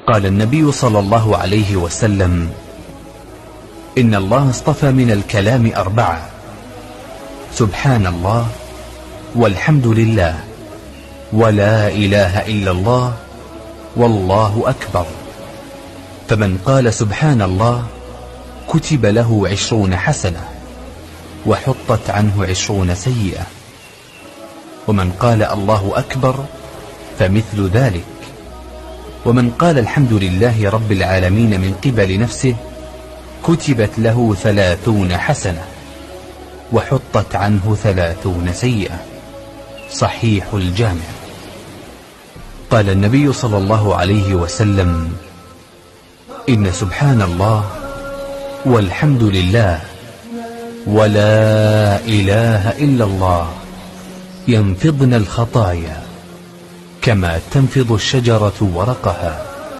قال النبي صلى الله عليه وسلم: إن الله اصطفى من الكلام 4: سبحان الله، والحمد لله، ولا إله إلا الله، والله أكبر. فمن قال سبحان الله كتب له 20 حسنة، وحطت عنه 20 سيئة. ومن قال الله أكبر فمثل ذلك. ومن قال الحمد لله رب العالمين من قبل نفسه كتبت له 30 حسنة، وحطت عنه 30 سيئة. صحيح الجامع. قال النبي صلى الله عليه وسلم: إن سبحان الله والحمد لله ولا إله إلا الله ينفضن الخطايا كما تنفض الشجرة ورقها.